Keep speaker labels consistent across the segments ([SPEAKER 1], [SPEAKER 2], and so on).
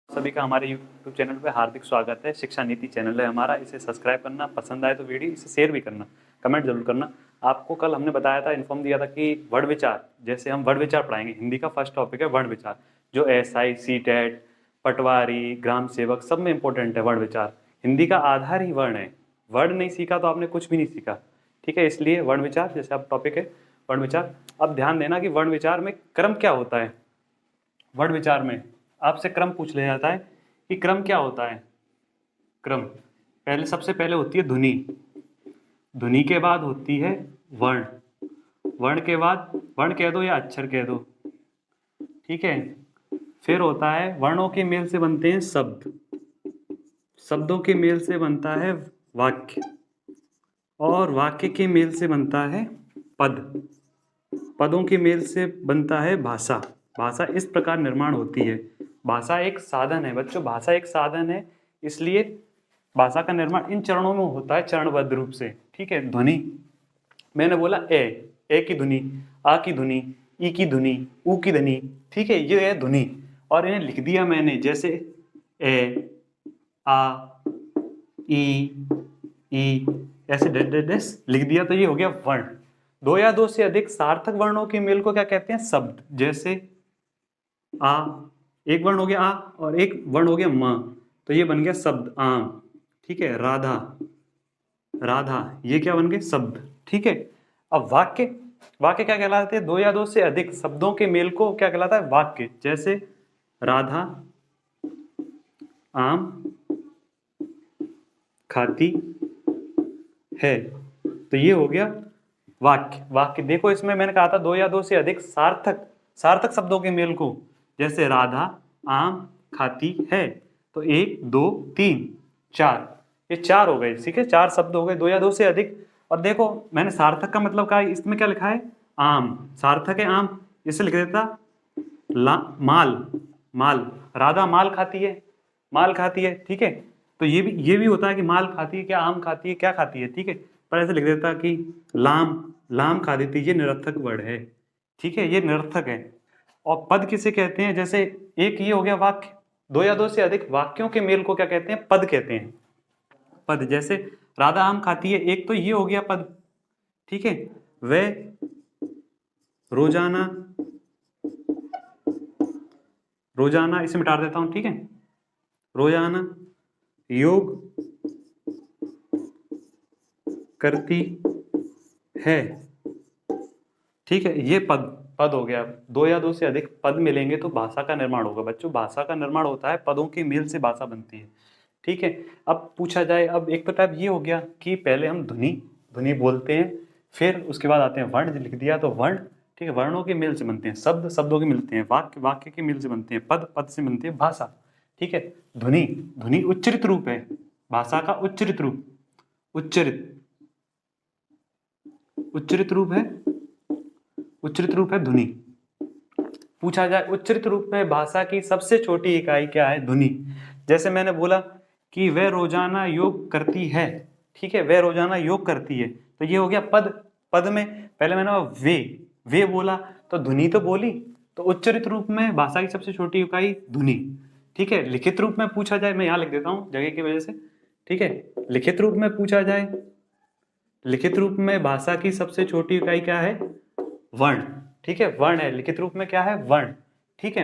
[SPEAKER 1] सभी का हमारे यूट्यूब चैनल पे हार्दिक स्वागत है। शिक्षा नीति चैनल है हमारा, इसे सब्सक्राइब करना, पसंद आए तो वीडियो इसे शेयर भी करना, कमेंट जरूर करना। आपको कल हमने बताया था, इन्फॉर्म दिया था कि वर्ण विचार, जैसे हम वर्ण विचार पढ़ाएंगे। हिंदी का फर्स्ट टॉपिक है वर्ण विचार, जो एसआई, सीटेट, पटवारी, ग्राम सेवक सब में इंपॉर्टेंट है वर्ण विचार। हिंदी का आधार ही वर्ण है। वर्ण नहीं सीखा तो आपने कुछ भी नहीं सीखा, ठीक है। इसलिए वर्ण विचार जैसे अब टॉपिक है वर्ण विचार। अब ध्यान देना कि वर्ण विचार में क्रम क्या होता है। वर्ण विचार में आपसे क्रम पूछ लिया जाता है कि क्रम क्या होता है। क्रम पहले, सबसे पहले होती है ध्वनि, ध्वनि के बाद होती है वर्ण, वर्ण के बाद वर्ण कह दो या अक्षर कह दो, ठीक है। फिर होता है वर्णों के मेल से बनते हैं शब्द, शब्दों के मेल से बनता है वाक्य, और वाक्य के मेल से बनता है पद, पदों के मेल से बनता है भाषा। भाषा इस प्रकार निर्माण होती है। भाषा एक साधन है बच्चों, भाषा एक साधन है, इसलिए भाषा का निर्माण इन चरणों में होता है, चरणबद्ध रूप से, ठीक है। ध्वनि, मैंने बोला ए की ध्वनि, आ की ध्वनि, ई की ध्वनि, ऊ की ध्वनि, ठीक है, ये है ध्वनि। और इन्हें लिख दिया मैंने, जैसे ए, आ, ई, ऐसे डैश लिख दिया तो ये हो गया वर्ण। दो या दो से अधिक सार्थक वर्णों के मेल को क्या कहते हैं? शब्द। जैसे आ, एक वर्ण हो गया आ और एक वर्ण हो गया म, तो ये बन गया शब्द आम, ठीक है। राधा, राधा, ये क्या बन गए? शब्द, ठीक है। अब वाक्य, वाक्य क्या कहलाते हैं? दो या दो से अधिक शब्दों के मेल को क्या कहलाता है? वाक्य। जैसे राधा आम खाती है, तो ये हो गया वाक्य। वाक्य देखो, इसमें मैंने कहा था दो या दो से अधिक सार्थक, सार्थक शब्दों के मेल को, जैसे राधा आम खाती है, तो एक दो तीन चार, ये चार हो गए, ठीक है, चार शब्द हो गए, दो या दो से अधिक। और देखो मैंने सार्थक का मतलब कहा, इसमें क्या लिखा है? आम, सार्थक है आम, इसे लिख देता माल, माल, राधा माल खाती है, माल खाती है, ठीक है। तो ये भी होता है कि माल खाती है, क्या आम खाती है, क्या खाती है, ठीक है। पर ऐसे लिख देता कि लाम, लाम खा देती, ये निरर्थक वर्ड है, ठीक है, ये निरर्थक है। और पद किसे कहते हैं? जैसे एक ये हो गया वाक्य, दो या दो से अधिक वाक्यों के मेल को क्या कहते हैं? पद कहते हैं। पद, जैसे राधा आम खाती है, एक तो ये हो गया पद, ठीक है। वह रोजाना, रोजाना इसे मिटा देता हूं, ठीक है, रोजाना योग करती है, ठीक है, ये पद, पद हो गया। दो या दो से अधिक पद मिलेंगे तो भाषा का निर्माण होगा बच्चों। भाषा का निर्माण होता है, पदों के मेल से भाषा बनती है, ठीक है। अब पूछा जाए, अब एक तो टाइप ये हो गया कि पहले हम ध्वनि, ध्वनि बोलते हैं, फिर उसके बाद आते हैं वर्ण, लिख दिया तो वर्ण, ठीक है, वर्णों के मेल से बनते हैं शब्द, शब्दों के मिलते हैं वाक्य, वाक्य के मेल से बनते हैं पद, पद से बनती है भाषा, ठीक है। ध्वनि, ध्वनि उच्चरित रूप है, भाषा का उच्चरित रूप, उच्चरित, उच्चरित रूप है, उच्चरित रूप है ध्वनि। पूछा जाए उच्चरित रूप में भाषा की सबसे छोटी इकाई क्या है? ध्वनि। जैसे मैंने बोला कि वह रोजाना योग करती है, ठीक है, वह रोजाना योग करती है, तो ये हो गया पद। पद में पहले मैंने वे बोला तो ध्वनि तो बोली, तो उच्चरित रूप में भाषा की सबसे छोटी इकाई ध्वनि, ठीक है। लिखित रूप में पूछा जाए, मैं यहाँ लिख देता हूँ जगह की वजह से, ठीक है। लिखित रूप में पूछा जाए, लिखित रूप में भाषा की सबसे छोटी इकाई क्या है? वर्ण, ठीक है, वर्ण है। लिखित रूप में क्या है? वर्ण, ठीक है।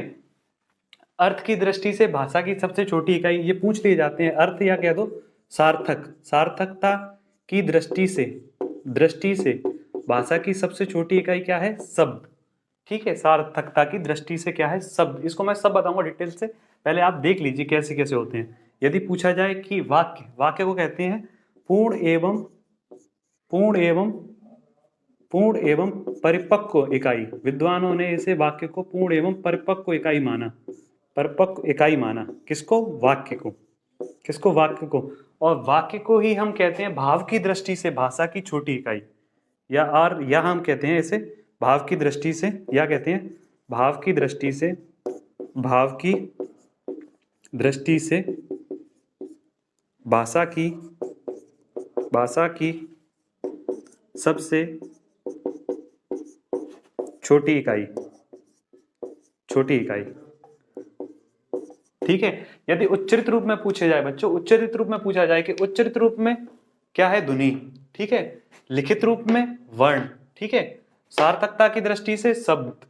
[SPEAKER 1] अर्थ की दृष्टि से भाषा की सबसे छोटी इकाई, ये पूछ लिए जाते हैं, अर्थ या कह दो सार्थक, सार्थकता की दृष्टि से, दृष्टि से भाषा की सबसे छोटी इकाई क्या है? शब्द, ठीक है। सार्थकता की दृष्टि से क्या है? शब्द। इसको मैं सब बताऊंगा डिटेल से, पहले आप देख लीजिए कैसे कैसे होते हैं। यदि पूछा जाए कि वाक्य, वाक्य को कहते हैं पूर्ण एवं, पूर्ण एवं, पूर्ण एवं परिपक्व इकाई। विद्वानों ने इसे वाक्य को पूर्ण एवं परिपक्व इकाई माना, परिपक्व इकाई माना। किसको? वाक्य को, किसको? वाक्य को। और वाक्य को ही हम कहते हैं भाव की दृष्टि से भाषा की छोटी इकाई, या हम कहते हैं इसे भाव की दृष्टि से, या कहते हैं भाव की दृष्टि से, भाव की दृष्टि से भाषा की, भाषा की सबसे छोटी इकाई, छोटी इकाई, ठीक है। यदि उच्चरित रूप में पूछे जाए बच्चों, उच्चरित रूप में पूछा जाए कि उच्चरित रूप में क्या है, ध्वनि, ठीक है। लिखित रूप में वर्ण, ठीक है। सार्थकता की दृष्टि से शब्द,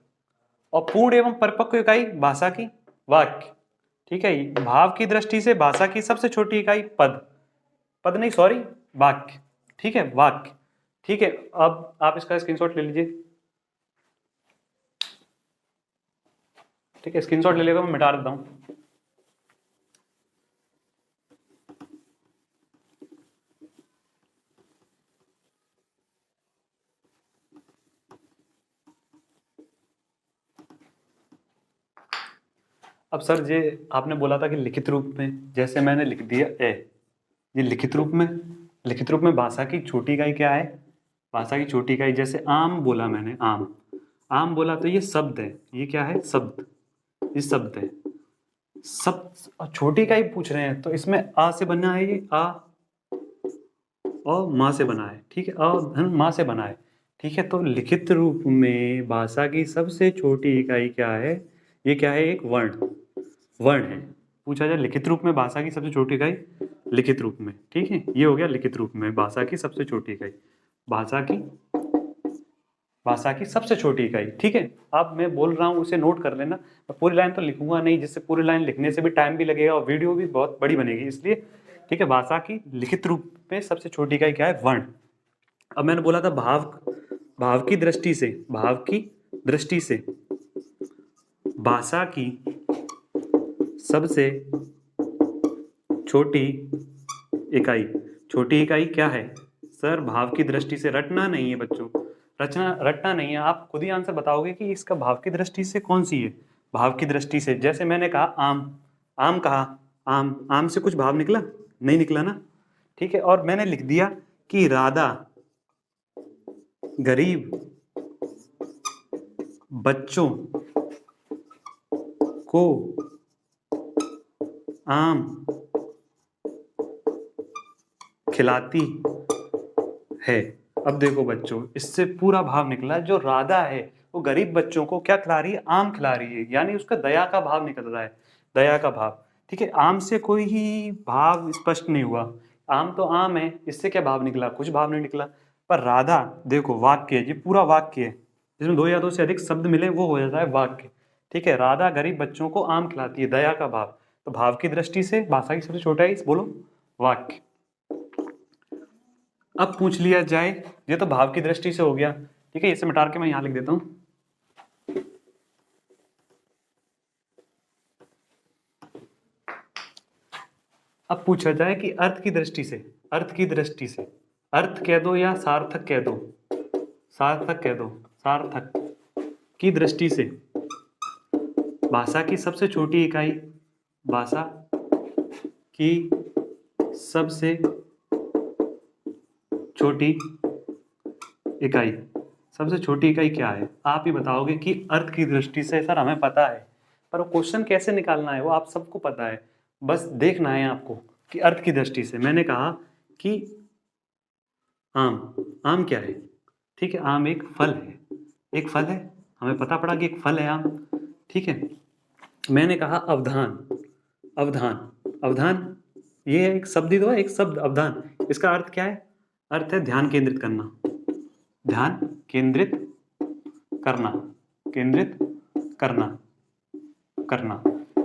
[SPEAKER 1] और पूर्ण एवं परिपक्व इकाई भाषा की वाक्य, ठीक है। भाव की दृष्टि से भाषा की सबसे छोटी इकाई पद, पद नहीं सॉरी वाक्य, ठीक है, वाक्य, ठीक है। अब आप इसका स्क्रीनशॉट ले लीजिए, ठीक है, स्क्रीनशॉट ले लेगा, मैं मिटा देता हूं। अब सर ये आपने बोला था कि लिखित रूप में, जैसे मैंने लिख दिया ए, ये लिखित रूप में, लिखित रूप में भाषा की छोटी इकाई क्या है, भाषा की छोटी इकाई, जैसे आम बोला मैंने, आम, आम बोला तो ये शब्द है, ये क्या है, शब्द, ये शब्द है। सब छोटी इकाई पूछ रहे हैं तो इसमें आ से बना है, ये आ और माँ से बना है, ठीक है, आ धन माँ से बना है, ठीक है। तो लिखित रूप में भाषा की सबसे छोटी इकाई क्या है, ये क्या है, एक वर्ण, वर्ण है। पूछा जाए लिखित रूप में भाषा की सबसे छोटी इकाई, लिखित रूप में, ठीक है, ये हो गया लिखित रूप में भाषा की सबसे छोटी इकाई, भाषा की, भाषा की सबसे छोटी इकाई, ठीक है। अब मैं बोल रहा हूँ उसे नोट कर लेना, मैं पूरी लाइन तो लिखूंगा नहीं, जिससे पूरी लाइन लिखने से भी टाइम भी लगेगा और वीडियो भी बहुत बड़ी बनेगी, इसलिए, ठीक है। भाषा की लिखित रूप में सबसे छोटी इकाई क्या है, वर्ण। अब मैंने बोला था भाव, भाव की दृष्टि से, भाव की दृष्टि से भाषा की सबसे छोटी इकाई, छोटी इकाई क्या है सर, भाव की दृष्टि से, रटना नहीं है बच्चों, रटना नहीं है, आप खुद ही आंसर बताओगे कि इसका भाव की दृष्टि से कौन सी है। भाव की दृष्टि से जैसे मैंने कहा आम, आम कहा, आम, आम से कुछ भाव निकला, नहीं निकला ना, ठीक है। और मैंने लिख दिया कि राधा गरीब बच्चों को आम खिलाती है। अब देखो बच्चों, इससे पूरा भाव निकला, जो राधा है वो गरीब बच्चों को क्या खिला रही है, आम खिला रही है, यानी उसका दया का भाव निकल रहा है, दया का भाव, ठीक है। आम से कोई ही भाव स्पष्ट नहीं हुआ, आम तो आम है, इससे क्या भाव निकला, कुछ भाव नहीं निकला। पर राधा देखो वाक्य है, ये पूरा वाक्य है, जिसमें दो या दो से अधिक शब्द मिले वो हो जाता है वाक्य, ठीक है। राधा गरीब बच्चों को आम खिलाती है, दया का भाव, तो भाव की दृष्टि से भाषा की सबसे छोटा है, बोलो वाक्य। अब पूछ लिया जाए, ये तो भाव की दृष्टि से हो गया, ठीक है, इसे मिटा के मैं यहां लिख देता हूं। अब पूछा जाए कि अर्थ की दृष्टि से, अर्थ की दृष्टि से, अर्थ कह दो या सार्थक कह दो, सार्थक कह दो, सार्थक की दृष्टि से भाषा की सबसे छोटी इकाई, भाषा की सबसे छोटी इकाई, सबसे छोटी इकाई क्या है, आप ही बताओगे कि अर्थ की दृष्टि से। सर हमें पता है, पर वो क्वेश्चन कैसे निकालना है वो आप सबको पता है, बस देखना है आपको कि अर्थ की दृष्टि से। मैंने कहा कि आम, आम क्या है, ठीक है, आम एक फल है, एक फल है, हमें पता पड़ा कि एक फल है आम, ठीक है। मैंने कहा अवधान, अवधान, अवधान ये एक शब्द ही तो है, एक शब्द अवधान, इसका अर्थ क्या है, अर्थ है ध्यान केंद्रित करना, ध्यान केंद्रित करना, केंद्रित करना, करना,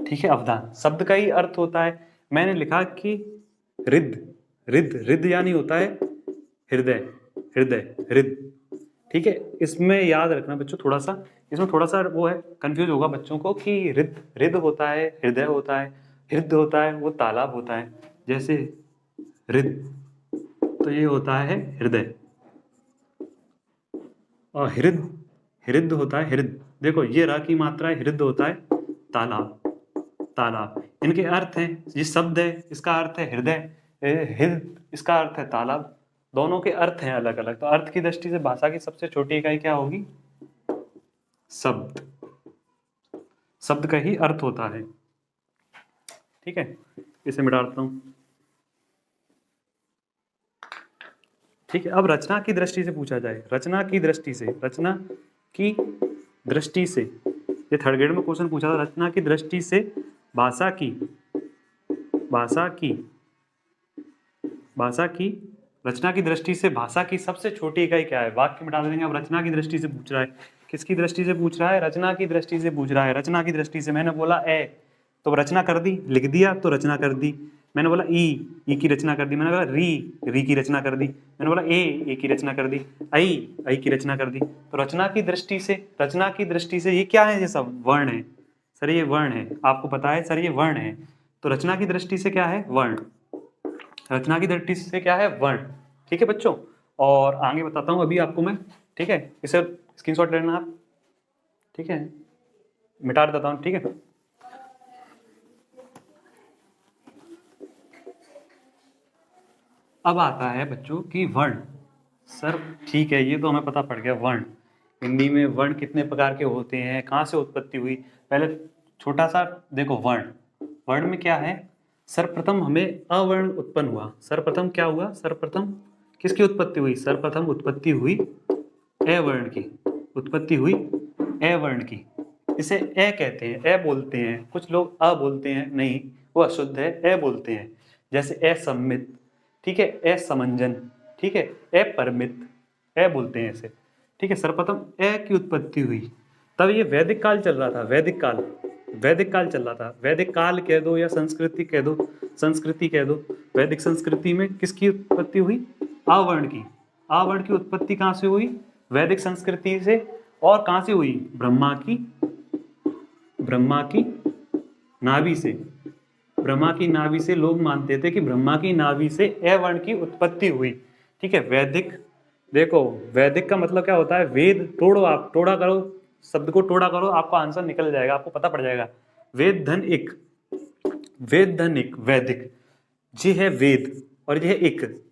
[SPEAKER 1] ठीक है। अवधान शब्द का ही अर्थ होता है। मैंने लिखा कि रिद्ध, रिद्ध, रिद्ध यानी होता है हृदय, हृदय, रिद्ध, ठीक है। इसमें याद रखना बच्चों थोड़ा सा, इसमें थोड़ा सा वो है, कंफ्यूज होगा बच्चों को कि रिद्ध, रिद्ध होता है हृदय होता है, हृदय होता है वो तालाब होता है, जैसे रिद्ध तो ये होता है हृदय, और हृद, हृद होता है हृद, देखो ये र की मात्रा है, हृद होता है तालाब, तालाब, इनके अर्थ हैं, ये शब्द है इसका अर्थ है हृदय, हृद इसका अर्थ है तालाब, दोनों के अर्थ हैं अलग अलग। तो अर्थ की दृष्टि से भाषा की सबसे छोटी इकाई क्या होगी, शब्द, शब्द का ही अर्थ होता है, ठीक है। इसे मिटा देता हूं, ठीक है। अब रचना की दृष्टि से पूछा जाए, रचना की दृष्टि से, रचना की दृष्टि से, ये थर्ड ग्रेड में क्वेश्चन पूछा था, रचना की दृष्टि से भाषा की भाषा की भाषा की रचना की दृष्टि से भाषा की सबसे छोटी इकाई क्या है? वाक्य मिटा देंगे। अब रचना की दृष्टि से पूछ रहा है। किसकी दृष्टि से पूछ रहा है? रचना की दृष्टि से पूछ रहा है। रचना की दृष्टि से मैंने बोला ए तो रचना कर दी, लिख दिया तो रचना कर दी। मैंने बोला ई की रचना कर दी। मैंने बोला री की रचना कर दी। मैंने बोला ए की रचना कर दी। आई की रचना कर दी। तो रचना की दृष्टि से ये क्या है? ये सब वर्ण है सर, ये वर्ण है। आपको पता है सर ये वर्ण है। तो रचना की दृष्टि से क्या है? वर्ण। रचना की दृष्टि से क्या है? वर्ण। ठीक है बच्चों, और आगे बताता हूं अभी आपको मैं। ठीक है, इसे स्क्रीनशॉट लेना आप। ठीक है, मिटा देता हूं। ठीक है, अब आता है बच्चों की वर्ण। सर ठीक है, ये तो हमें पता पड़ गया वर्ण। हिंदी में वर्ण कितने प्रकार के होते हैं, कहाँ से उत्पत्ति हुई। पहले छोटा सा देखो वर्ण। वर्ण में क्या है? सर्वप्रथम हमें अवर्ण उत्पन्न हुआ। सर्वप्रथम क्या हुआ? सर्वप्रथम किसकी उत्पत्ति हुई? सर्वप्रथम उत्पत्ति हुई अवर्ण की। उत्पत्ति हुई अवर्ण की। इसे ए कहते हैं, ए बोलते हैं। कुछ लोग अ बोलते हैं, नहीं वो अशुद्ध है, ए बोलते हैं। जैसे असम्मित, ठीक है, असमंजन, ठीक है, अपरिमित, ए बोलते हैं इसे। ठीक है, सर्वप्रथम ए की उत्पत्ति हुई। तब ये वैदिक काल चल रहा था। वैदिक काल चल रहा था। वैदिक काल कह दो या संस्कृति कह दो, संस्कृति कह दो। वैदिक संस्कृति में किसकी उत्पत्ति हुई? आवर्ण की। आवर्ण की उत्पत्ति कहाँ से हुई? वैदिक संस्कृति से। और कहाँ से हुई? ब्रह्मा की नाभि से। ब्रह्मा की नाभि से लोग मानते थे कि ब्रह्मा की नाभि से अवर्ण की उत्पत्ति हुई। ठीक है, वैदिक, देखो वैदिक का मतलब क्या होता है? वेद। तोड़ो, आप टोड़ा करो, शब्द को टोड़ा करो, आपका आंसर निकल जाएगा, आपको पता पड़ जाएगा। वेद धन इक, वैदिक। जी है वेद और ये है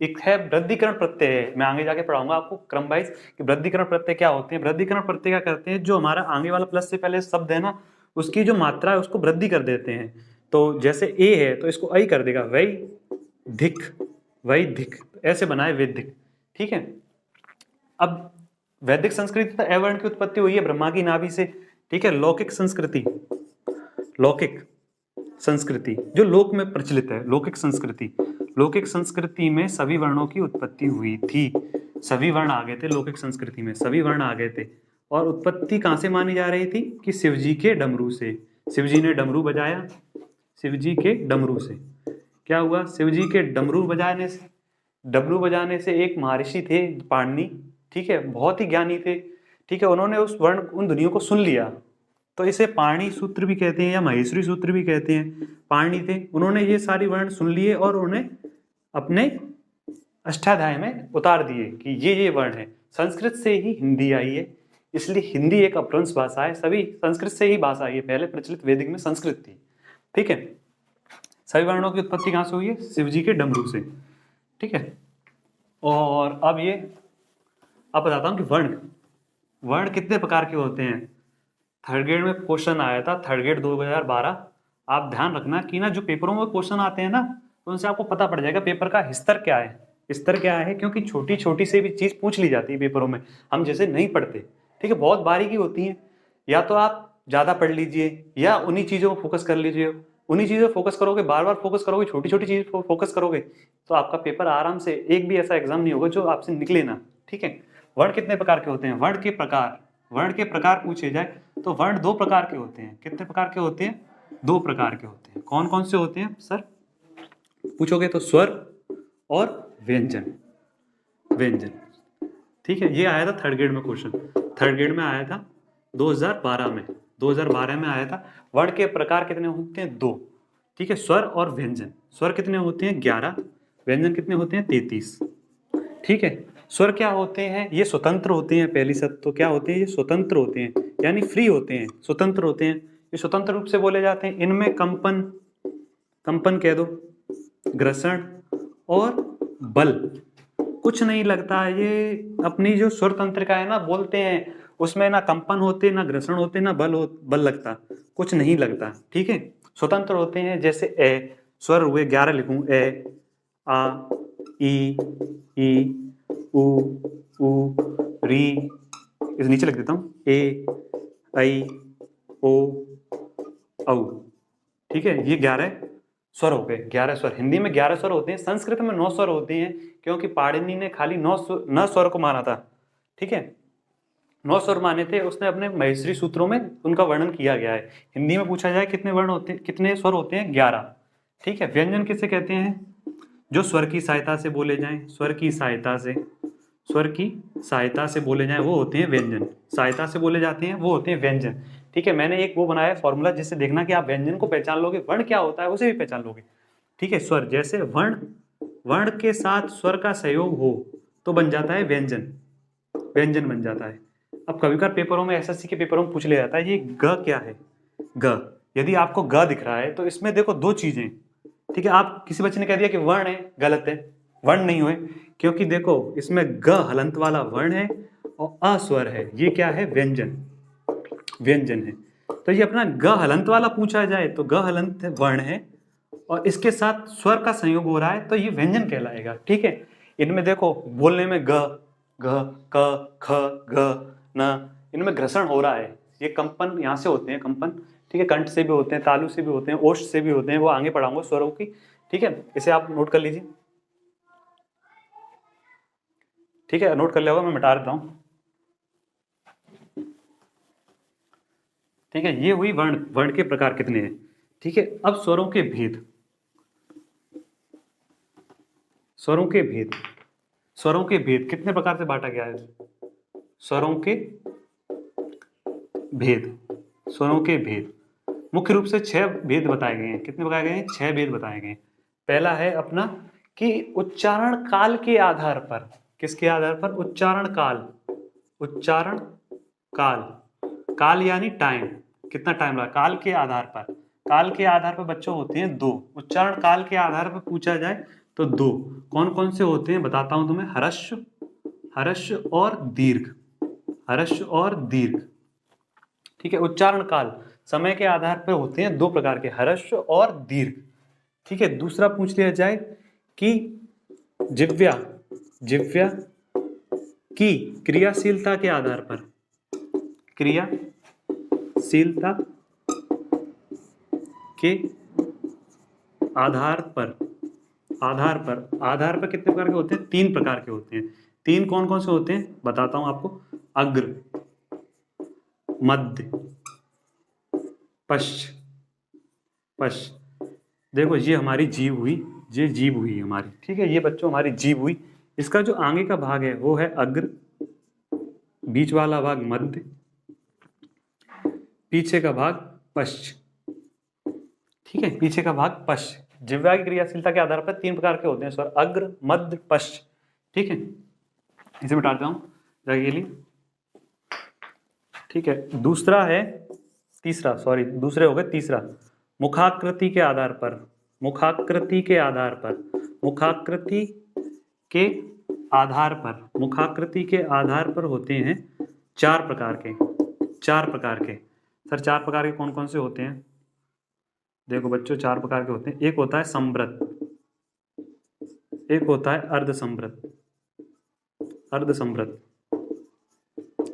[SPEAKER 1] इक है वृद्धिकरण प्रत्यय है। मैं आगे जाके पढ़ाऊंगा आपको क्रम वाइज कि वृद्धिकरण प्रत्यय क्या होते हैं। वृद्धिकरण प्रत्यय क्या करते हैं? जो हमारा आगे वाला प्लस से पहले शब्द है ना, उसकी जो मात्रा है उसको वृद्धि कर देते हैं। तो जैसे ए है तो इसको आई कर देगा, वैधिक, ऐसे बनाए वैदिक। ठीक है, अब वैदिक संस्कृति तो अवर्ण की उत्पत्ति हुई है ब्रह्मा की नाभि से। ठीक है, लौकिक संस्कृति जो लोक में प्रचलित है, लौकिक संस्कृति में सभी वर्णों की उत्पत्ति हुई थी। सभी वर्ण आ गए थे लौकिक संस्कृति में, सभी वर्ण आ गए थे। और उत्पत्ति कहां से मानी जा रही थी? कि शिवजी के डमरू से। शिवजी ने डमरू बजाया, शिवजी के डमरू से क्या हुआ? शिवजी के डमरू बजाने से एक महर्षि थे पाणिनि, ठीक है, बहुत ही ज्ञानी थे। ठीक है, उन्होंने उस वर्ण उन ध्वनियों को सुन लिया। तो इसे पाणि सूत्र भी कहते हैं या महेश्वरी सूत्र भी कहते हैं। पाणि थे, उन्होंने ये सारी वर्ण सुन लिए और उन्हें अपने अष्टाध्याय में उतार दिए कि ये वर्ण है। संस्कृत से ही हिंदी आई है, इसलिए हिंदी एक अपभ्रंश भाषा है। सभी संस्कृत से ही भाषा आई है। पहले प्रचलित वैदिक में संस्कृत थी। ठीक है, सभी वर्णों की उत्पत्ति कहाँ से हुई है? शिवजी के डमरू से। ठीक है, और अब बताता हूँ कि वर्ण कितने प्रकार के होते हैं। थर्ड ग्रेड में क्वेश्चन आया था, थर्ड ग्रेड 2012। आप ध्यान रखना कि ना जो पेपरों में क्वेश्चन आते हैं ना, तो उनसे आपको पता पड़ जाएगा पेपर का स्तर क्या है। क्योंकि छोटी छोटी से भी चीज पूछ ली जाती है पेपरों में, हम जैसे नहीं पढ़ते। ठीक है, बहुत बारीकी होती है। या तो आप ज्यादा पढ़ लीजिए या उन्हीं चीजों को फोकस कर लीजिए। उन्हीं चीजों पर फोकस करोगे, बार बार फोकस करोगे, छोटी छोटी चीज पर फोकस करोगे, तो आपका पेपर आराम से, एक भी ऐसा एग्जाम नहीं होगा जो आपसे निकले ना। ठीक है, वर्ण कितने प्रकार के होते हैं? वर्ण के प्रकार पूछे जाए तो वर्ण दो प्रकार के होते हैं। कितने प्रकार के होते हैं? दो प्रकार के होते हैं। कौन कौन से होते हैं सर पूछोगे तो? स्वर और व्यंजन। ठीक है, ये आया था थर्ड ग्रेड में क्वेश्चन। थर्ड ग्रेड में आया था 2012 में आया था। वर्ण के प्रकार कितने होते हैं? दो। ठीक है, स्वर और व्यंजन। स्वर कितने होते हैं? 11। व्यंजन कितने होते हैं? 33। ठीक है, स्वर क्या होते हैं? ये स्वतंत्र होते हैं। पहली शर्त तो क्या होते हैं? ये स्वतंत्र होते हैं, यानी फ्री होते हैं, स्वतंत्र होते हैं। ये स्वतंत्र रूप से बोले जाते हैं। इनमें कंपन कह दो, घर्षण और बल कुछ नहीं लगता। ये अपनी जो स्वर तंत्रिका है ना, बोलते हैं, उसमें ना कंपन होते, ना घर्षण होते, ना बल लगता, कुछ नहीं लगता। ठीक है, स्वतंत्र होते हैं। जैसे ए स्वर हुए 11 लिखूं, ए, आ, ई, उ, री, इस नीचे लिख देता हूं, ए, ऐ, ओ, औ। ठीक है, ये 11 स्वर हो गए, 11 स्वर। हिंदी में 11 स्वर होते हैं, संस्कृत में 9 स्वर होते हैं, क्योंकि पाणिनि ने खाली 9 स्वर को माना था। ठीक है, 9 स्वर माने थे उसने, अपने महेश्वरी सूत्रों में उनका वर्णन किया गया है। हिंदी में पूछा जाए कितने वर्ण होते हैं, कितने स्वर होते हैं? 11। ठीक है, व्यंजन किसे कहते हैं? जो स्वर की सहायता से बोले जाएं, स्वर की सहायता से, स्वर की सहायता से बोले जाएं वो होते हैं व्यंजन। सहायता से बोले जाते हैं वो होते हैं व्यंजन। ठीक है, मैंने एक वो बनाया फॉर्मूला जिससे देखना कि आप व्यंजन को पहचान लोगे, वर्ण क्या होता है उसे भी पहचान लोगे। ठीक है, स्वर जैसे वर्ण के साथ स्वर का सहयोग हो तो बन जाता है व्यंजन, व्यंजन बन जाता है। अब कभी कभार पेपरों में, एसएससी के पेपरों में पूछ लिया जाता है ये ग क्या है? ग। यदि आपको ग दिख रहा है तो इसमें देखो दो चीजें। ठीक है, आप किसी बच्चे ने कह दिया कि वर्ण है, गलत है, वर्ण नहीं हुए, क्योंकि देखो इसमें ग हलंत वाला वर्ण है और अ स्वर है। ये क्या है? व्यंजन, व्यंजन है। तो ये अपना ग हलंत वाला पूछा जाए तो ग हलंत वर्ण है और इसके साथ स्वर का संयोग हो रहा है तो ये व्यंजन कहलाएगा। ठीक है, इनमें देखो बोलने में ग, घ, क, ख, ग, न, इनमें घर्षण हो रहा है। ये कंपन यहाँ से होते हैं, कंपन। ठीक है, कंठ से भी होते हैं, तालु से भी होते हैं, ओष्ठ से भी होते हैं, वो आगे पढ़ाऊंगा स्वरों की। ठीक है, इसे आप नोट कर लीजिए। ठीक है, नोट कर लिया होगा, मैं मिटा देता हूं। ठीक है, ये हुई वर्ण, वर्ण के प्रकार कितने हैं। ठीक है, अब स्वरों के भेद, स्वरों के भेद, स्वरों के भेद कितने प्रकार से बांटा गया है? स्वरों के भेद, स्वरों के भेद मुख्य रूप से 6 भेद बताए गए हैं। कितने बताए गए हैं? 6 भेद बताए गए हैं। पहला है अपना कि उच्चारण काल के आधार पर, किसके आधार पर? उच्चारण काल, उच्चारण काल, काल यानी टाइम, कितना टाइम लगा, काल के आधार पर। काल के आधार पर बच्चों होते हैं 2। उच्चारण काल के आधार पर पूछा जाए तो 2। कौन कौन से होते हैं बताता हूं तुम्हें। हर्ष, हर्ष और दीर्घ, हर्ष और दीर्घ। ठीक है, उच्चारण काल समय के आधार पर होते हैं 2 प्रकार के, हर्ष और दीर्घ। ठीक है, दूसरा पूछ लिया जाए कि जिव्या, जिव्या की क्रियाशीलता के आधार पर, क्रियाशीलता के आधार पर, आधार पर कितने प्रकार के होते हैं? 3 प्रकार के होते हैं। 3 कौन कौन से होते हैं बताता हूं आपको। अग्र, मध्य, पश्च, पश्च। देखो ये हमारी जीभ हुई, ये जीभ हुई हमारी। ठीक है, ये बच्चों हमारी जीभ हुई। इसका जो आगे का भाग है वो है अग्र, बीच वाला भाग मध्य, पीछे का भाग पश्च। ठीक है, पीछे का भाग पश्च। जिह्वा की क्रियाशीलता के आधार पर 3 प्रकार के होते हैं स्वर, अग्र, मध्य, पश्च। ठीक है, इसे मिटा देता हूं जगह के लिए। ठीक है, दूसरा है, तीसरा, सॉरी दूसरे हो गए, तीसरा मुखाकृति के आधार पर, मुखाकृति के आधार पर, मुखाकृति के आधार पर, मुखाकृति के आधार पर होते हैं 4 प्रकार के, 4 प्रकार के। सर 4 प्रकार के कौन कौन से होते हैं? देखो बच्चों 4 प्रकार के होते हैं। एक होता है संवृत, एक होता है अर्धसंवृत, अर्धसंवृत,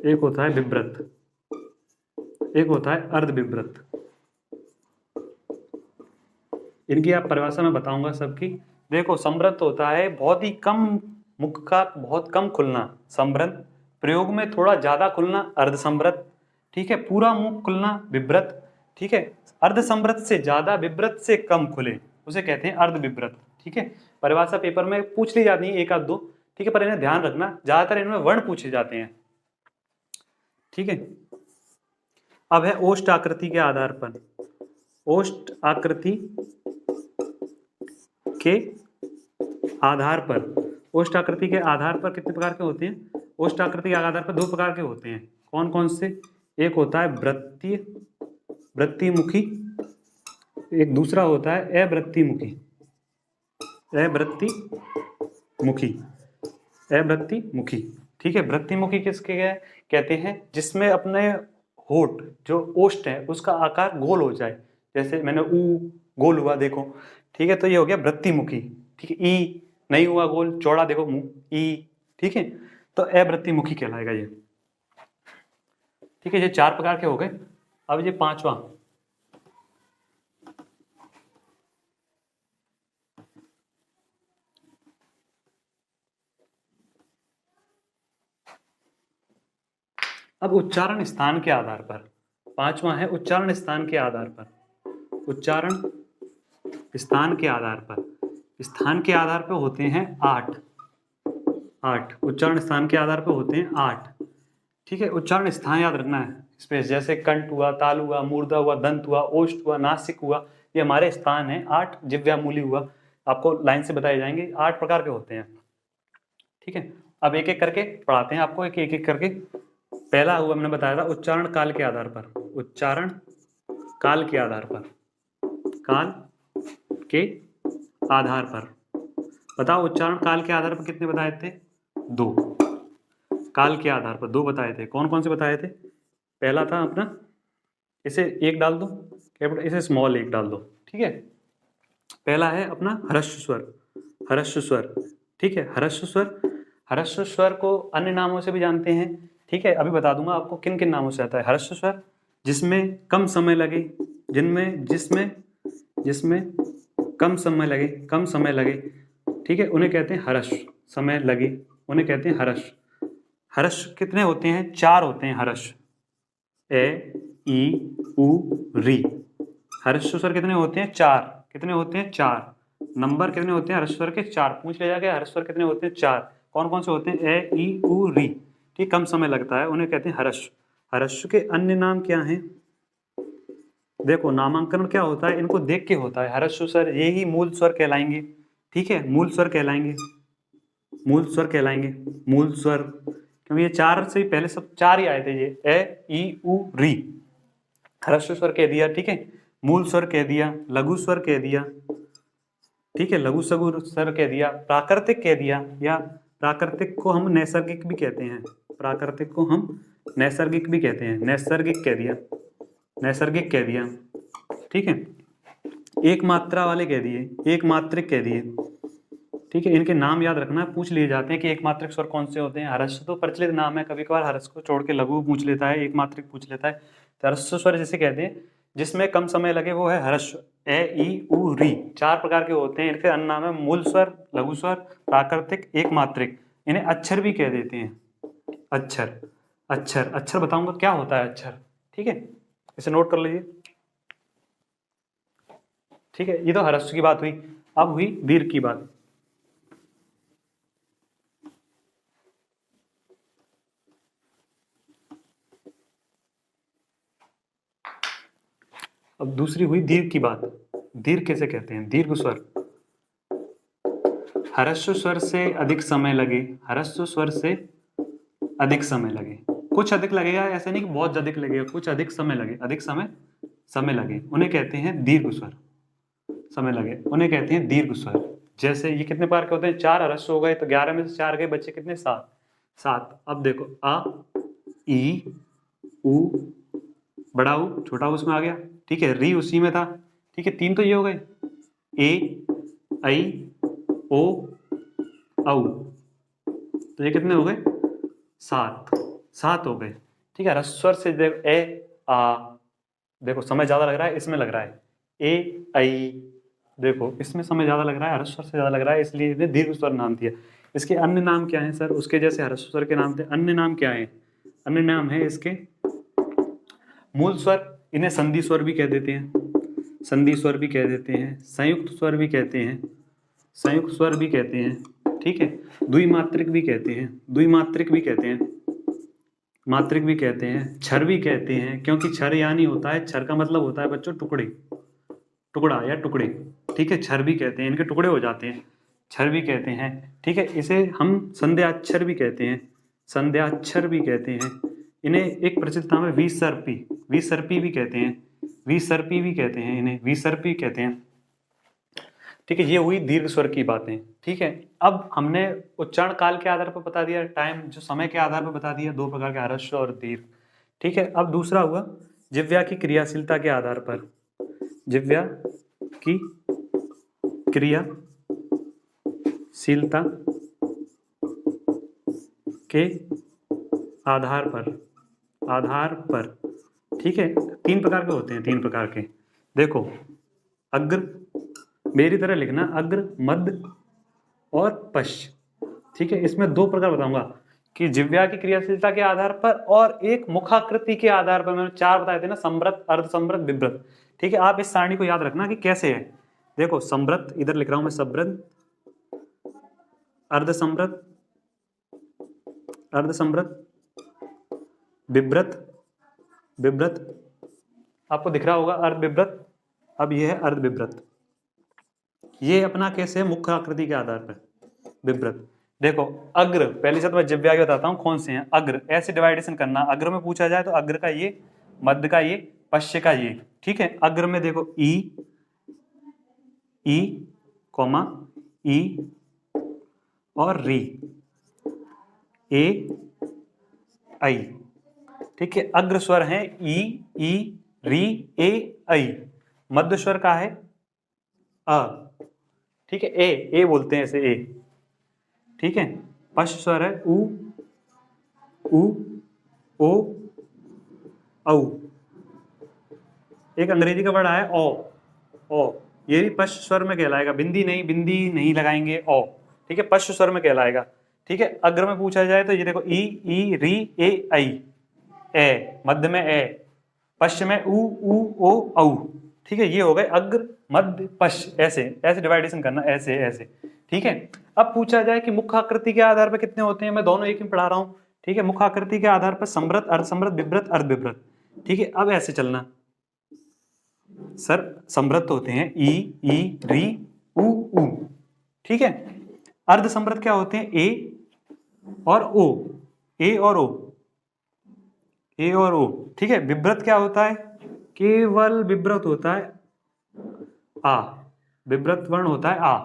[SPEAKER 1] एक होता है विव्रत, एक होता है अर्धविव्रत। इनकी आप परिभाषा में बताऊंगा सबकी। देखो संवृत होता है बहुत ही कम, मुख का बहुत कम खुलना, संवृत। प्रयोग में थोड़ा ज्यादा खुलना, अर्धसंवृत। ठीक है, पूरा मुख खुलना, विव्रत। ठीक है, अर्धसंवृत से ज्यादा, विव्रत से कम खुले, उसे कहते हैं अर्धविव्रत। ठीक है, परिभाषा पेपर में पूछ ली जाती है 1 आध 2। ठीक है, पर इन्हें ध्यान रखना, ज्यादातर इनमें वर्ण पूछे जाते हैं। ठीक है, अब है ओष्ठ आकृति के आधार पर, ओष्ठ आकृति के आधार पर, ओष्ठ आकृति के आधार पर कितने प्रकार के होते हैं? ओष्ठ आकृति के आधार पर 2 प्रकार के होते हैं। कौन कौन से? एक होता है वृत्तीय, वृत्तिमुखी, एक दूसरा होता है अवृत्तिमुखी, अवृत्तिमुखी, अवृत्तिमुखी। ठीक है, वृत्तिमुखी किसके कहते हैं? जिसमें अपने होठ, जो ओष्ठ है उसका आकार गोल हो जाए, जैसे मैंने ऊ गोल हुआ देखो। ठीक है, तो ये हो गया वृत्तिमुखी। ठीक है, ई नहीं हुआ गोल, चौड़ा देखो मुंह, ई। ठीक है, तो अवृत्तिमुखी कहलाएगा ये। ठीक है, ये 4 प्रकार के हो गए। अब ये 5वां, अब उच्चारण स्थान के आधार पर, पांचवा है उच्चारण स्थान के आधार पर। उच्चारण स्थान के आधार पर, स्थान के आधार पर होते हैं 8, उच्चारण स्थान के आधार पर होते हैं 8। ठीक है, उच्चारण स्थान याद रखना है स्पेस, जैसे कंठ हुआ, ताल हुआ, मूर्धा हुआ, दंत हुआ, ओष्ठ हुआ, नासिक हुआ, ये हमारे स्थान है 8। जिह्वा मूली हुआ, आपको लाइन से बताए जाएंगे, 8 प्रकार के होते हैं। ठीक है, अब एक एक करके पढ़ाते हैं आपको, एक एक करके। पहला हुआ मैंने बताया था उच्चारण काल के आधार पर, उच्चारण काल के आधार पर, काल के आधार पर। बताओ उच्चारण काल के आधार पर कितने बताए थे? 2। काल के आधार पर 2 बताए थे। कौन कौन से बताए थे? पहला था अपना, इसे 1 डाल दो कैपिटल, इसे स्मॉल 1 डाल दो। ठीक है, पहला है अपना ह्रस्व स्वर, ह्रस्व स्वर। ठीक है, ह्रस्व स्वर, ह्रस्व स्वर को अन्य नामों से भी जानते हैं। ठीक है, अभी बता दूंगा आपको किन किन नामों से आता है ह्रस्व स्वर। जिसमें कम समय लगे, जिसमें कम समय लगे, ठीक है, उन्हें कहते हैं ह्रस्व। समय लगे उन्हें कहते हैं ह्रस्व। ह्रस्व कितने होते हैं? 4 होते हैं ह्रस्व, ए, ई, उ, री। ह्रस्व स्वर कितने होते हैं? 4। कितने होते हैं? 4। नंबर कितने होते हैं ह्रस्व स्वर के? 4। पूछ लिया गया ह्रस्व स्वर कितने होते हैं? 4। कौन कौन से होते हैं? ए, ई, उ, री। ठीक, कम समय लगता है, उन्हें कहते हैं ह्रस्व। ह्रस्व के अन्य नाम क्या हैं? देखो, नामांकन क्या होता है, इनको देख के होता है। ह्रस्व स्वर ये ही मूल स्वर कहलाएंगे। ठीक है, मूल स्वर कहलाएंगे, मूल स्वर कहलाएंगे, मूल स्वर, क्योंकि ये 4 से पहले सब 4 ही आए थे, ये ए, ई, उ, री। ह्रस्व स्वर कह दिया। ठीक है, मूल स्वर कह दिया, लघु स्वर कह दिया। ठीक है, लघु सघु स्वर कह दिया, प्राकृतिक कह दिया, या प्राकृतिक को हम नैसर्गिक भी कहते हैं, प्राकृतिक को हम नैसर्गिक भी कहते हैं, नैसर्गिक कह दिया, नैसर्गिक कह दिया। ठीक है, एक मात्रा वाले कह दिए, एक मात्रिक कह दिए। ठीक है, इनके नाम याद रखना, पूछ लिए जाते हैं कि एक मात्रिक स्वर कौन से होते हैं। ह्रस्व तो प्रचलित नाम है, कभी कभार ह्रस्व को छोड़ के लघु पूछ लेता है, एक मात्रिक पूछ लेता है। तो ह्रस्व स्वर जिसे कहते हैं जिसमें कम समय लगे वो है ह्रस्व। ए, ई, उ, री 4 प्रकार के होते हैं। इनके अन्य नाम है मूल स्वर, लघु स्वर, प्राकृतिक, एक मात्रिक। इन्हें अक्षर भी कह देते हैं, अक्षर। अक्षर, अक्षर बताऊंगा क्या होता है अक्षर। ठीक है, इसे नोट कर लीजिए। ठीक है, ये तो ह्रस्व की बात हुई। अब हुई दीर्घ की बात। अब दूसरी हुई दीर्घ की बात। दीर्घ कैसे कहते हैं? दीर्घ स्वर, ह्रस्व स्वर से अधिक समय लगे, ह्रस्व स्वर से अधिक समय लगे, कुछ अधिक लगेगा, ऐसे नहीं कि बहुत अधिक लगेगा, कुछ अधिक समय लगे, अधिक समय लगे, उन्हें कहते हैं दीर्घ स्वर। समय लगे उन्हें कहते हैं दीर्घ स्वर। जैसे ये कितने प्रकार के होते हैं? 4 ह्रस्व हो गए, तो 11 में से 4 गए, बच्चे कितने? 7। अब देखो, आ, ई, उ, बड़ा ऊ, छोटा ऊ उसमें आ गया। ठीक है, री उसी में था। ठीक है, 3 तो ये हो गए, ए, आई, ओ, औ। तो ये कितने हो गए? 7 हो गए। ठीक है, ह्रस्व स्वर से देखो, ए, आ, देखो समय ज्यादा लग रहा है, इसमें लग रहा है। ए, आई, देखो इसमें समय ज्यादा लग रहा है, ह्रस्व स्वर से ज्यादा लग रहा है, इसलिए इन्हें दीर्घ स्वर नाम दिया। इसके अन्य नाम क्या हैं सर? उसके जैसे ह्रस्व स्वर के नाम थे, अन्य नाम क्या है? अन्य नाम है इसके मूल स्वर, इन्हें संधि स्वर भी कह देते हैं, संधि स्वर भी कह देते हैं, संयुक्त स्वर भी कहते हैं, संयुक्त स्वर भी कहते हैं। ठीक है, द्विमात्रिक भी कहते हैं, द्विमात्रिक भी कहते हैं, मात्रिक भी कहते हैं, छर भी कहते हैं, क्योंकि छर यानी होता है, छर का मतलब होता है बच्चों टुकड़े, टुकड़ा या टुकड़े। ठीक है, छर भी कहते हैं, इनके टुकड़े हो जाते हैं, छर भी कहते हैं। ठीक है, इसे हम संध्याक्षर भी कहते हैं, संध्याक्षर भी कहते हैं। इन्हें एक प्रचलित नाम है विसर्पी, विसर्पी भी कहते हैं, विसर्पी भी कहते हैं, इन्हें विसर्पी कहते हैं। ठीक है, ये हुई दीर्घ स्वर की बातें। ठीक है, अब हमने उच्चारण काल के आधार पर बता दिया, टाइम जो समय के आधार पर बता दिया, 2 प्रकार के ह्रस्व और दीर्घ। ठीक है, अब दूसरा हुआ जिह्वा की क्रियाशीलता के आधार पर, जिह्वा की क्रियाशीलता के आधार पर। ठीक है, 3 प्रकार के होते हैं, 3 प्रकार के। देखो, अग्र, मेरी तरह लिखना, अग्र, मध्य और पश्च। ठीक है, इसमें 2 प्रकार बताऊंगा, कि जिह्वा की क्रियाशीलता के आधार पर और एक मुखाकृति के आधार पर। मैंने 4 बताए थे ना, समृत, अर्धसमृत, विवृत। ठीक है, आप इस सारणी को याद रखना कि कैसे है। देखो समृत, इधर लिख रहा हूं मैं समृत, अर्धसमृत, अर्धसमृत, विवृत, विवृत, आपको दिख रहा होगा अर्धविवृत। अब ये है अर्धविवृत। ये अपना कैसे है, मुख्य आकृति के आधार पर विवृत। देखो अग्र, पहले से तो मैं जिह्वा के बताता हूँ कौन से हैं। अग्र ऐसे डिवाइडेशन करना, अग्र में पूछा जाए तो अग्र का ये, मध्य का ये, पश्य का ये। ठीक है, अग्र में देखो ई, ई कॉमा ई और री, ए आई। ठीक है, अग्र स्वर है ई री ए आई। मध्य स्वर का है अ। ठीक है, ए बोलते हैं ऐसे ए। ठीक है, पश्च स्वर है उ ओ औ। एक अंग्रेजी का वर्ड आया ओ, ये भी पश्च स्वर में कहलाएगा। बिंदी नहीं लगाएंगे ओ। ठीक है, पश्च स्वर में कहलाएगा। ठीक है, अग्र में पूछा जाए तो ये देखो ई री ए आई, ए मध्य में ए, पश्च में उ ओ औ। ठीक है, ये हो गए अग्र मध्य पश्च, ऐसे डिवाइडेशन करना, ऐसे। ठीक है, अब पूछा जाए कि मुख्य आकृति के आधार पर कितने होते हैं, मैं दोनों एक ही पढ़ा रहा हूं। ठीक है, मुख्य आकृति के आधार पर समृत, अर्धसमृत, विवृत, अर्धविवृत। ठीक है, अब ऐसे चलना सर, समृत होते हैं ई री उ। ठीक है, अर्धसमृत क्या होते हैं, ए और ओ, ए और ओ। ठीक है, विवृत क्या होता है, केवल विवृत होता है आ, विवृत वर्ण होता है आ।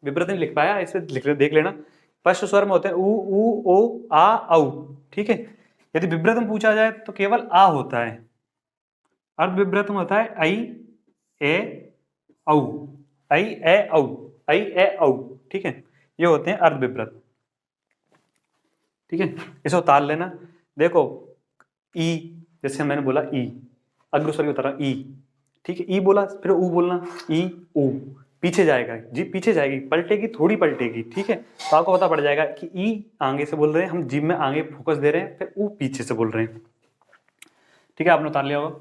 [SPEAKER 1] विवृत नहीं लिख पाया, इसे देख लेना। पश्च स्वर में होते हैं उ ओ आ औ। ठीक है, यदि विवृत में पूछा जाए तो केवल आ होता है। अर्धविवृत में होता है आई ए औ, आई ए औ। ठीक है, ये होते हैं अर्धविवृत। ठीक है, इसे उतार लेना। देखो ई, जैसे मैंने बोला ई, अग्र स्वर की उतारा ई। ठीक है, ई बोला फिर ऊ बोलना, ई ऊ, पीछे जाएगा, जीभ पीछे जाएगी, पलटेगी, थोड़ी पलटेगी। ठीक है, तो आपको पता पड़ जाएगा कि ई आगे से बोल रहे हैं, हम जीभ में आगे फोकस दे रहे हैं, फिर ऊ पीछे से बोल रहे हैं। ठीक है, आपने उतार लिया होगा।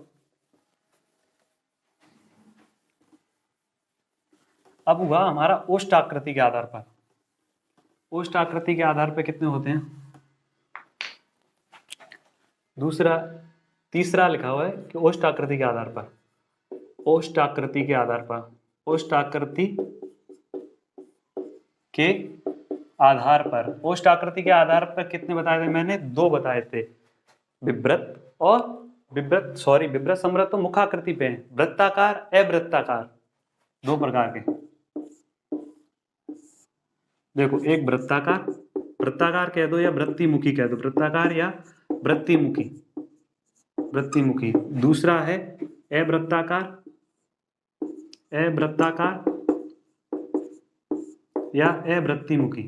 [SPEAKER 1] अब हुआ हमारा ओष्ठ आकृति के आधार पर। ओष्ठ आकृति के आधार पर कितने होते हैं, तीसरा लिखा हुआ है कि ओष्ठ आकृति के आधार पर, ओष्ठ आकृति के आधार पर, ओष्ठ आकृति के आधार पर, ओष्ठ आकृति के आधार पर कितने बताए थे मैंने, 2 बताए थे, विवृत और विवृत समृत तो मुखाकृति पे है, वृत्ताकार, अवृत्ताकार, 2 प्रकार के। देखो एक वृत्ताकार कह दो या वृत्तिमुखी कह दो, वृत्ताकार या वृत्तिमुखी, दूसरा है अवृत्ताकार या अवृत्तिमुखी।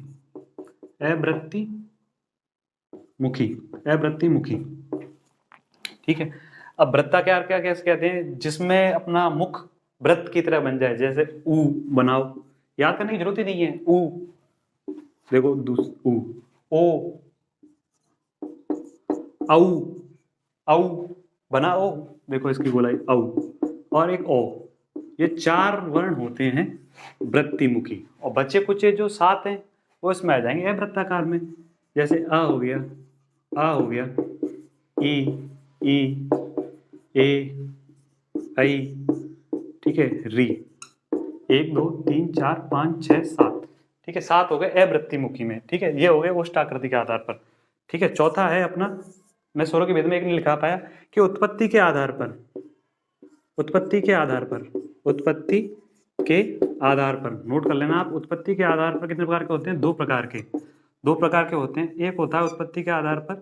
[SPEAKER 1] ठीक है, अब वृत्ताकार क्या कैसे कहते हैं, जिसमें अपना मुख वृत्त की तरह बन जाए, जैसे ऊ बनाओ, याद करने की जरूरत ही नहीं है। ऊ देखो, ऊ, ओ औ बनाओ, देखो इसकी गोलाई औ, और एक ओ। ये 4 वर्ण होते हैं वृत्तिमुखी, और बचे कुचे जो 7 हैं वो इसमें आ जाएंगे अवृत्ताकार में। जैसे आ हो गया, ई ए आई। ठीक है, री, 1 2 3 4 5 6 7। ठीक है, 7 हो गए अवृत्तिमुखी में। ठीक है, ये हो गए ओष्ठ आकृति के आधार पर। ठीक है, चौथा है अपना, मैं स्वरों के भेद में एक नहीं लिखा पाया, कि उत्पत्ति के आधार पर नोट कर लेना आप। उत्पत्ति के आधार पर कितने प्रकार के होते हैं, 2 प्रकार के होते हैं। एक होता है उत्पत्ति के आधार पर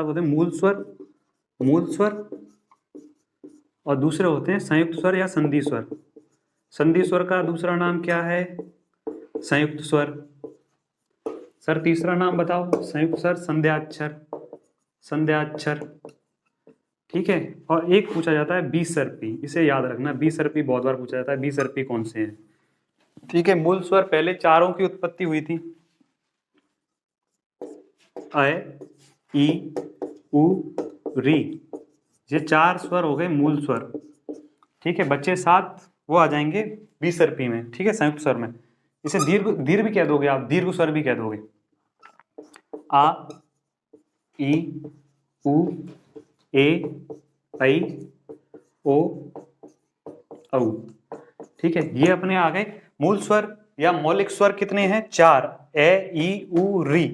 [SPEAKER 1] होते हैं मूल स्वर, और दूसरे होते हैं संयुक्त स्वर या संधि स्वर। संधि स्वर का दूसरा नाम क्या है, संयुक्त स्वर। सर तीसरा नाम बताओ, संयुक्त स्वर, संध्याक्षर। ठीक है, और एक पूछा जाता है बीसर्पी, इसे याद रखना, बीसर्पी बहुत बार पूछा जाता है, बीसर्पी कौन से हैं। ठीक है, मूल स्वर पहले 4 की उत्पत्ति हुई थी, अ, ई, उ, री, ये 4 स्वर हो गए मूल स्वर। ठीक है, बच्चे 7 वो आ जाएंगे विसर्पी में, ठीक है, संयुक्त स्वर में। इसे दीर्घ दीर्घ भी कह दोगे आप, दीर्घ स्वर भी कह दोगे। आ, ई, उ, ए, ऐ, ओ, औ। ठीक है, ये अपने आ गए मूल स्वर या मौलिक स्वर। कितने हैं? 4, ए, ई, उ, री।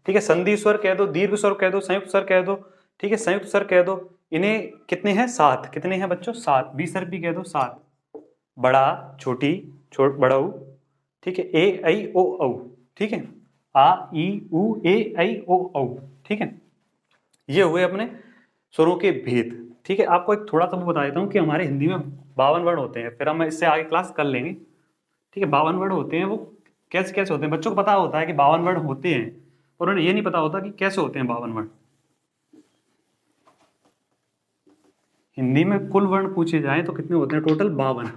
[SPEAKER 1] ठीक है, संधि स्वर कह दो, दीर्घ स्वर कह दो, संयुक्त स्वर कह दो। ठीक है, संयुक्त स्वर कह दो। इन्हें कितने हैं? 7। कितने हैं बच्चों? 7। विसर्पी कह दो 7। बड़ा, छोटी, बड़ा ऊ। ठीक है, ए, ऐ, ओ, औ। ठीक है, आ, ई, उ, ए, ऐ, ओ, औ। ठीक है, ये हुए अपने स्वरों के भेद। ठीक है, आपको एक थोड़ा सा मैं बता देता हूँ कि हमारे हिंदी में 52 वर्ण होते हैं, फिर हम इससे आगे क्लास कर लेंगे। ठीक है, 52 वर्ण होते हैं, वो कैसे कैसे होते हैं? बच्चों को पता होता है कि 52 वर्ण होते हैं, और उन्हें ये नहीं पता होता कि कैसे होते हैं 52 वर्ण। हिंदी में कुल वर्ण पूछे जाएं तो कितने होते हैं? टोटल 52।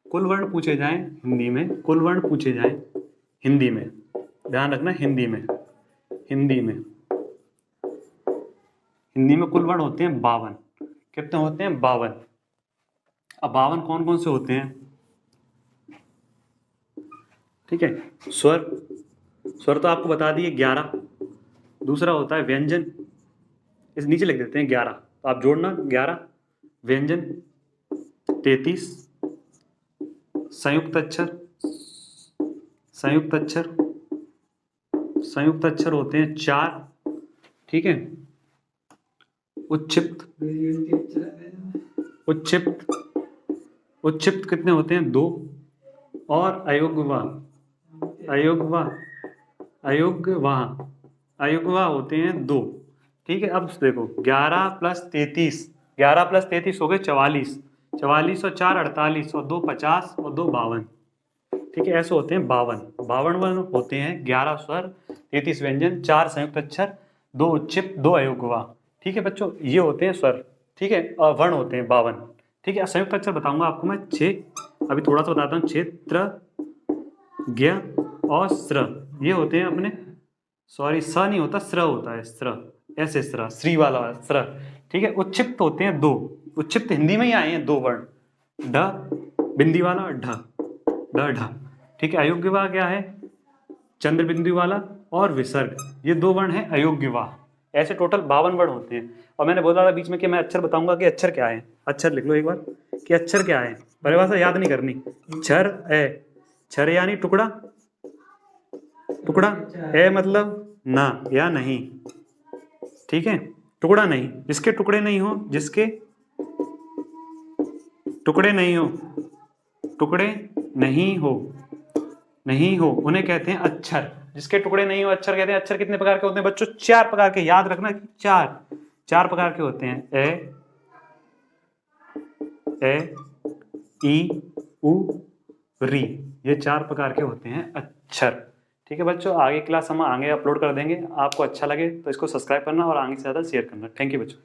[SPEAKER 1] कुल वर्ण पूछे जाएं हिंदी में, कुल वर्ण पूछे जाएं हिंदी में, ध्यान रखना, हिंदी में, हिंदी में, हिंदी में कुल वर्ण होते हैं 52। कितने होते हैं? 52। अब 52 कौन कौन से होते हैं? ठीक है, स्वर, स्वर तो आपको बता दिए 11। दूसरा होता है व्यंजन, इस नीचे लिख देते हैं 11, तो आप जोड़ना 11। व्यंजन 33, संयुक्त अक्षर, संयुक्त अक्षर, संयुक्त अक्षर होते हैं 4। ठीक है, उच्छिप्त, उच्छिप्त, उच्छिप्त कितने होते हैं? 2। और अयोग्यवा, अयोग्यवा, अयोग्यवा, अयोग्यवा होते हैं 2। ठीक है, अब देखो 11 प्लस 33, 11 प्लस 33 हो गए 44, 44 और 4 48, और 2 50, और 2 52। ठीक है, ऐसे होते हैं 52। 52 वर्ण होते हैं, 11 स्वर, 33 व्यंजन, 4 संयुक्त अक्षर, 2 उच्छिप्त, 2 अयोग्यवा। ठीक है बच्चों, ये होते हैं स्वर। ठीक है, और वर्ण होते हैं 52। ठीक है, संयुक्त अक्षर बताऊंगा आपको मैं 6। अभी थोड़ा सा बताता हूँ। क्षेत्र, ज्ञ और स्र, ये होते हैं अपने, सॉरी स नहीं होता, स्र होता है, स्र, ऐसे स्र, श्री वाला स्र। ठीक है, उच्छिप्त होते हैं 2। उच्छिप्त हिंदी में ही आए हैं 2 वर्ण, ढ, बिंदी वाला, ढ, ढ, ढ। ठीक है, अयोग्यवा क्या है? चंद्र बिंदु वाला और विसर्ग, ये 2 वर्ण है अयोग्यवा। ऐसे टोटल 52 वर्ण होते हैं। और मैंने बोला था बीच में कि मैं अक्षर बताऊंगा कि अक्षर क्या है। अक्षर लिख लो एक बार कि अक्षर क्या है, परिभाषा याद नहीं करनी। क्षर, ए, क्षर यानी टुकड़ा, टुकड़ा, ए मतलब ना या नहीं। ठीक है, टुकड़ा नहीं, जिसके टुकड़े नहीं हो, जिसके टुकड़े नहीं हो, टुकड़े नहीं हो, नहीं हो, उन्हें कहते हैं अक्षर। जिसके टुकड़े नहीं हो अक्षर कहते हैं। अक्षर कितने प्रकार के होते हैं बच्चों? 4 प्रकार के, याद रखना, 4 प्रकार के होते हैं। ए, ई, उ, री, ये 4 प्रकार के होते हैं अक्षर। ठीक है बच्चों, आगे क्लास हम आगे अपलोड कर देंगे। आपको अच्छा लगे तो इसको सब्सक्राइब करना और आगे से ज़्यादा शेयर करना। थैंक यू बच्चों।